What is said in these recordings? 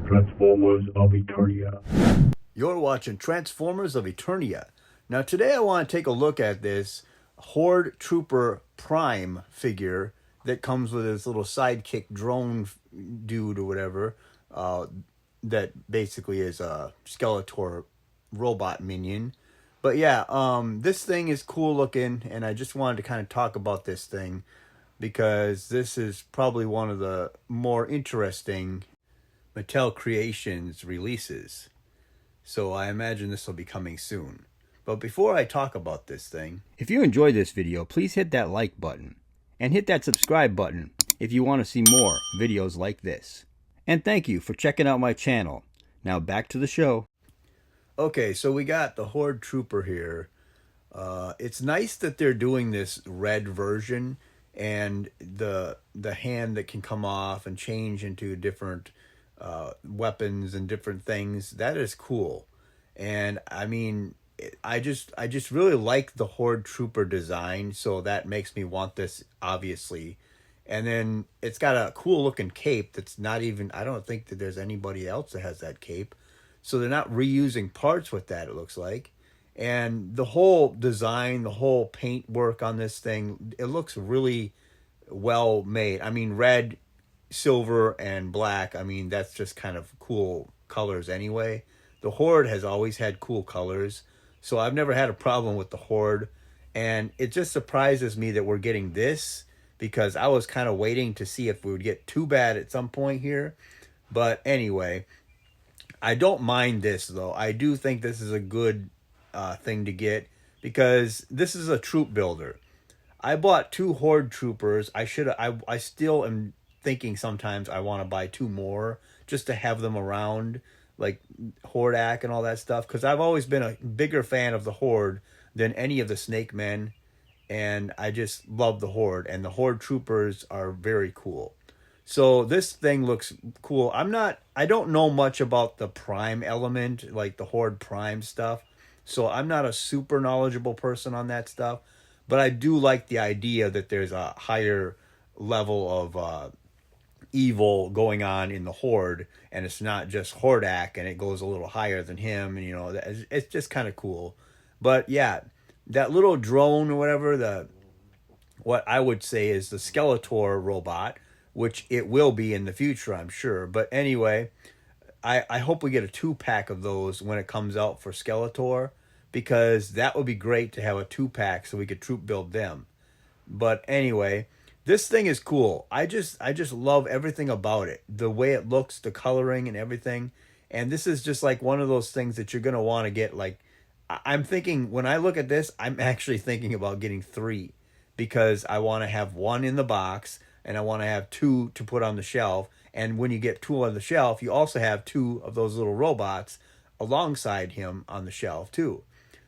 Transformers of Eternia. You're watching Transformers of Eternia. Now today I want to take a look at this Horde Trooper Prime figure that comes with this little sidekick drone dude or whatever, that basically is a Skeletor robot minion. But yeah, this thing is cool looking, and I just wanted to kind of talk about this thing because this is probably one of the more interesting Mattel Creations releases. So I imagine this will be coming soon. But before I talk about this thing, if you enjoyed this video, please hit that like button and hit that subscribe button if you want to see more videos like this. And thank you for checking out my channel. Now back to the show. Okay, so we got the Horde Trooper here. It's nice that they're doing this red version and the hand that can come off and change into different weapons and different things. That is cool. And I mean, I just really like the Horde Trooper design, so that makes me want this, obviously. And then it's got a cool looking cape that's not even, I don't think that there's anybody else that has that cape. So they're not reusing parts with that, it looks like. And the whole design, the whole paint work on this thing, it looks really well made. I mean, red, silver, and black, I mean, that's just kind of cool colors anyway. The Horde has always had cool colors, so I've never had a problem with the Horde. And it just surprises me that we're getting this, because I was kind of waiting to see if we would get Too Bad at some point here. But anyway, I don't mind this, though. I do think this is a good thing to get, because this is a troop builder. I bought 2 Horde Troopers. I still am thinking sometimes I want to buy 2 more just to have them around, like Hordak and all that stuff, because I've always been a bigger fan of the Horde than any of the Snake Men, and I just love the Horde, and the Horde Troopers are very cool. So this thing looks cool. I don't know much about the Prime element, like the Horde Prime stuff, so I'm not a super knowledgeable person on that stuff, but I do like the idea that there's a higher level of evil going on in the Horde, and it's not just Hordak and it goes a little higher than him, and you know, it's just kind of cool. But yeah, that little drone or whatever, what I would say is the Skeletor robot, which it will be in the future, I'm sure. But anyway, I hope we get a 2-pack of those when it comes out for Skeletor, because that would be great to have a 2-pack so we could troop build them. But anyway, this thing is cool. I just love everything about it. The way it looks, the coloring and everything. And this is just like one of those things that you're going to want to get. Like, I'm thinking, when I look at this, I'm actually thinking about getting 3, because I want to have 1 in the box and I want to have 2 to put on the shelf. And when you get 2 on the shelf, you also have 2 of those little robots alongside him on the shelf too.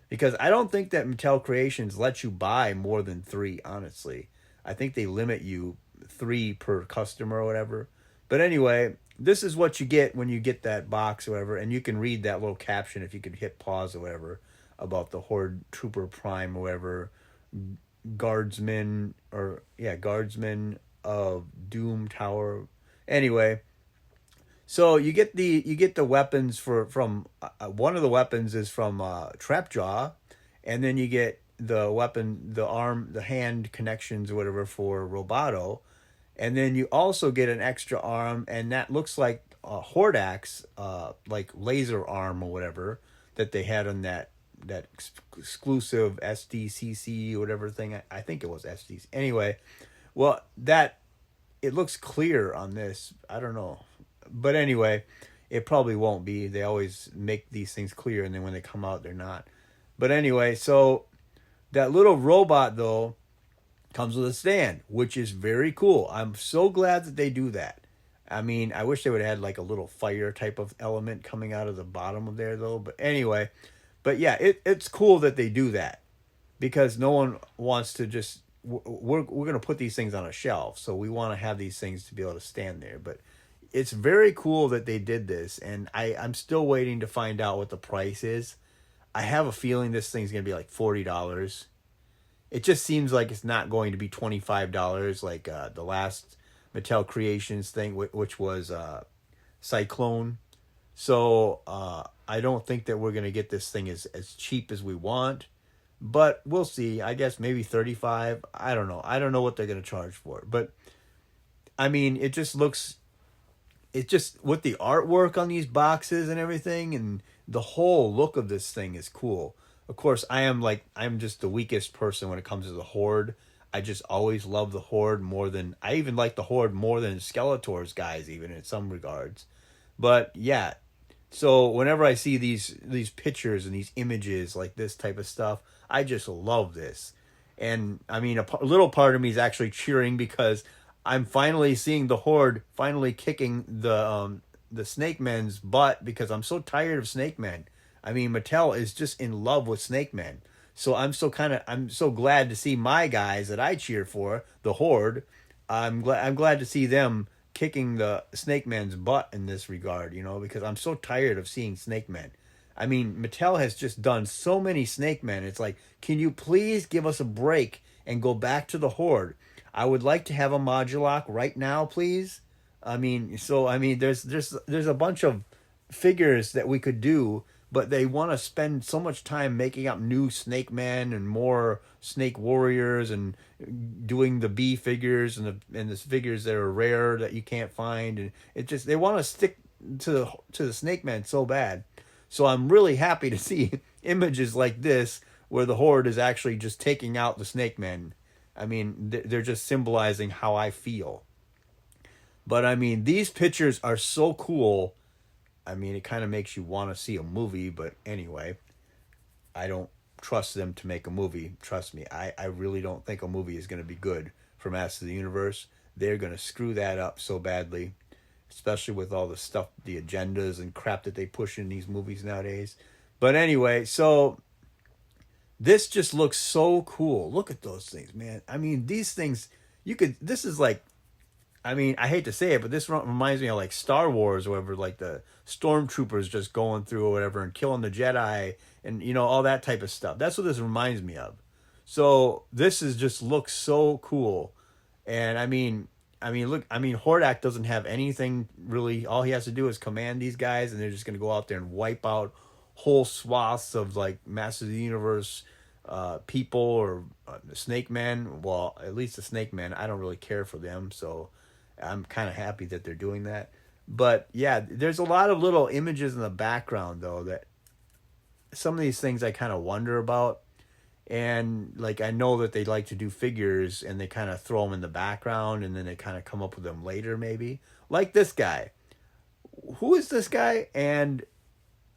Because I don't think that Mattel Creations lets you buy more than 3, honestly. I think they limit you 3 per customer or whatever. But anyway, this is what you get when you get that box or whatever. And you can read that little caption if you could hit pause or whatever about the Horde Trooper Prime or whatever. Guardsman of Doom Tower. Anyway, so you get the weapons from one of the weapons is from Trapjaw, and then you get the weapon, the arm, the hand connections or whatever for Roboto, and then you also get an extra arm, and that looks like Hordak's like laser arm or whatever that they had on that exclusive SDCC or whatever thing. I think it was SDC. Anyway, well, it looks clear on this. I don't know. But anyway, it probably won't be. They always make these things clear, and then when they come out, they're not. But anyway, so that little robot, though, comes with a stand, which is very cool. I'm so glad that they do that. I mean, I wish they would have had like a little fire type of element coming out of the bottom of there, though. But anyway, but yeah, it's cool that they do that, because no one wants to just... We're going to put these things on a shelf, so we want to have these things to be able to stand there. But it's very cool that they did this, and I'm still waiting to find out what the price is. I have a feeling this thing's going to be like $40. It just seems like it's not going to be $25 like the last Mattel Creations thing, which was Sy-klone. So I don't think that we're going to get this thing as cheap as we want. But we'll see. I guess maybe 35. I don't know. I don't know what they're going to charge for it. But, I mean, it just looks... It just... With the artwork on these boxes and everything, and the whole look of this thing is cool. Of course, I'm just the weakest person when it comes to the Horde. I just always love the Horde more than... I even like the Horde more than Skeletor's guys, even in some regards. But, yeah. So, whenever I see these pictures and these images, like this type of stuff... I just love this. And, I mean, a little part of me is actually cheering because I'm finally seeing the Horde finally kicking the Snake Men's butt because I'm so tired of Snake Men. I mean, Mattel is just in love with Snake Men. So I'm so glad to see my guys that I cheer for, the Horde. I'm glad to see them kicking the Snake Men's butt in this regard, because I'm so tired of seeing Snake Men. I mean, Mattel has just done so many Snake Men. It's like, can you please give us a break and go back to the Horde? I would like to have a Modulok right now, please. There's a bunch of figures that we could do, but they want to spend so much time making up new Snake Men and more Snake Warriors and doing the B figures and the figures that are rare that you can't find, and they want to stick to the Snake Men so bad. So I'm really happy to see images like this where the Horde is actually just taking out the Snake Men. I mean, they're just symbolizing how I feel. But, I mean, these pictures are so cool. I mean, it kind of makes you want to see a movie. But anyway, I don't trust them to make a movie. Trust me, I really don't think a movie is going to be good for Masters of the Universe. They're going to screw that up so badly. Especially with all the stuff, the agendas and crap that they push in these movies nowadays. But anyway, so this just looks so cool. Look at those things, man. I mean, these things, this is like, I mean, I hate to say it, but this reminds me of like Star Wars or whatever, like the stormtroopers just going through or whatever and killing the Jedi and, all that type of stuff. That's what this reminds me of. So this just looks so cool. And I mean, Hordak doesn't have anything really. All he has to do is command these guys, and they're just going to go out there and wipe out whole swaths of, like, Masters of the Universe people or Snake Men. Well, at least the Snake Men, I don't really care for them, so I'm kind of happy that they're doing that. But, yeah, there's a lot of little images in the background, though, that some of these things I kind of wonder about. And, like, I know that they like to do figures and they kind of throw them in the background and then they kind of come up with them later, maybe. Like this guy. Who is this guy? And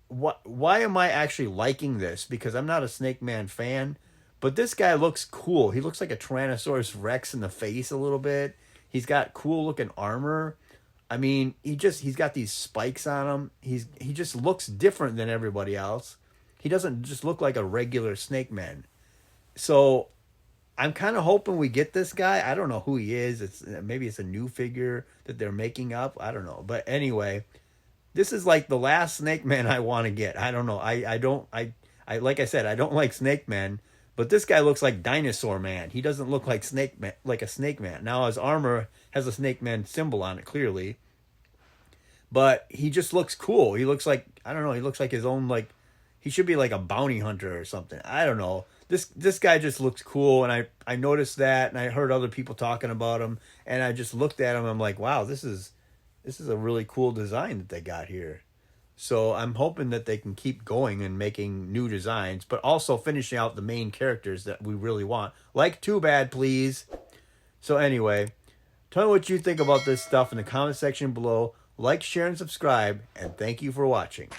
why am I actually liking this? Because I'm not a Snake Man fan. But this guy looks cool. He looks like a Tyrannosaurus Rex in the face a little bit. He's got cool looking armor. I mean, he's got these spikes on him. He just looks different than everybody else. He doesn't just look like a regular Snake Man. So I'm kind of hoping we get this guy. I don't know who he is. Maybe it's a new figure that they're making up. I don't know. But anyway, this is like the last Snake Man I want to get. I don't know. I like I said, I don't like Snake Man, but this guy looks like Dinosaur Man. He doesn't look like a Snake Man. Now his armor has a Snake Man symbol on it clearly, but he just looks cool. He looks like, I don't know, he looks like his own, like, he should be like a bounty hunter or something. I don't know. This guy just looks cool, and I noticed that, and I heard other people talking about him, and I just looked at him. I'm like, wow, this is a really cool design that they got here. So I'm hoping that they can keep going and making new designs, but also finishing out the main characters that we really want. Like Too Bad, please. So anyway, tell me what you think about this stuff in the comment section below. Like, share, and subscribe, and thank you for watching.